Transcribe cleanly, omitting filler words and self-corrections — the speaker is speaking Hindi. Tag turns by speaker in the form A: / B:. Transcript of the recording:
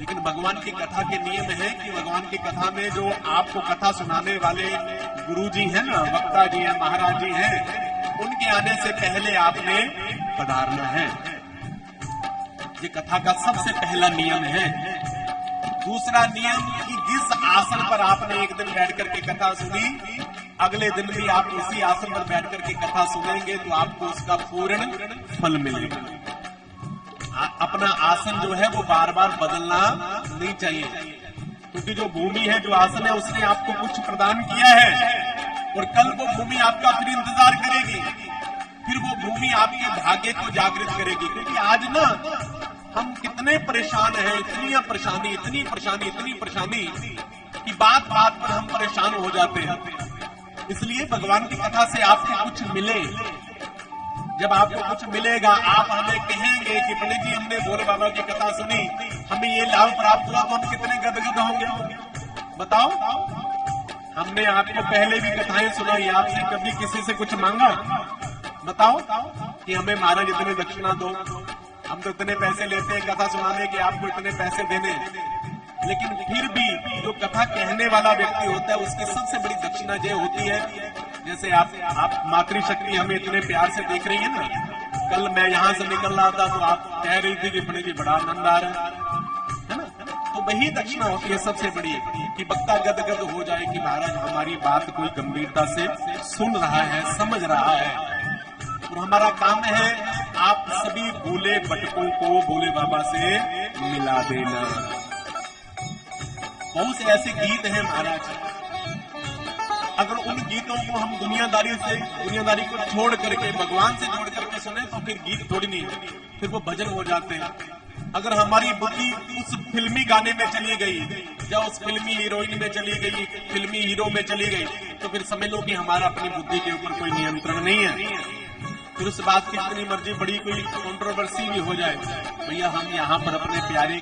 A: लेकिन भगवान की कथा के नियम है कि भगवान की कथा में जो आपको कथा सुनाने वाले गुरुजी हैं ना, वक्ता जी हैं, महाराज जी हैं, उनके आने से पहले आपने पधारना है। ये कथा का सबसे पहला नियम है। दूसरा नियम कि जिस आसन पर आपने एक दिन बैठ करके कथा सुनी, अगले दिन भी आप उसी आसन पर बैठ करके कथा सुनेंगे तो आपको उसका पूर्ण फल मिलेगा। अपना आसन जो है वो बार बार बदलना नहीं चाहिए, क्योंकि जो भूमि है, जो आसन है, उसने आपको कुछ प्रदान किया है और कल वो भूमि आपका फिर इंतजार करेगी, फिर वो भूमि आपके भाग्य को जागृत करेगी। क्योंकि आज ना हम कितने परेशान हैं, इतनी परेशानी कि बात बात पर हम परेशान हो जाते हैं। इसलिए भगवान की कथा से आपको कुछ मिले। जब आपको कुछ मिलेगा, आप हमें कहेंगे कि पंडित जी हमने भोले बाबा की कथा सुनी, हमें ये लाभ प्राप्त हुआ, तो हम कितने गदगद होंगे बताओ। हमने आपको पहले भी कथाएं सुनाई, आपसे कभी किसी से कुछ मांगा बताओ कि हमें महाराज इतने दक्षिणा दो, हम तो इतने पैसे लेते हैं कथा सुनाने के, आपको इतने पैसे देने। लेकिन फिर भी जो कथा कहने वाला व्यक्ति होता है, उसकी सबसे बड़ी दक्षिणा ये होती है, जैसे आप मातृशक्ति हमें इतने प्यार से देख रही है ना। कल मैं यहाँ से निकल रहा था तो आप कह रही थी कि पंडित जी बड़ा आनंद आ रहा है ना। तो वही दक्षिणा होती है सबसे बड़ी, कि वक्ता गदगद हो जाए कि महाराज हमारी बात कोई गंभीरता से सुन रहा है, समझ रहा है। और हमारा काम है आप सभी भोले बटकों को भोले बाबा से मिला देना। बहुत से ऐसे गीत हैं महाराज, अगर उन गीतों को हम दुनियादारी को छोड़ करके भगवान से जोड़ करके सुने तो फिर गीत थोड़ी नहीं, फिर वो भजन हो जाते हैं। अगर हमारी बुद्धि उस फिल्मी गाने में चली गई या उस फिल्मी हीरोइन में चली गई, फिल्मी हीरो में चली गई, तो फिर समझ लो कि हमारा अपनी बुद्धि के ऊपर कोई नियंत्रण नहीं है। फिर उस बात की इतनी मर्जी बड़ी कोई कंट्रोवर्सी भी हो जाए, भैया हम यहाँ पर अपने प्यारे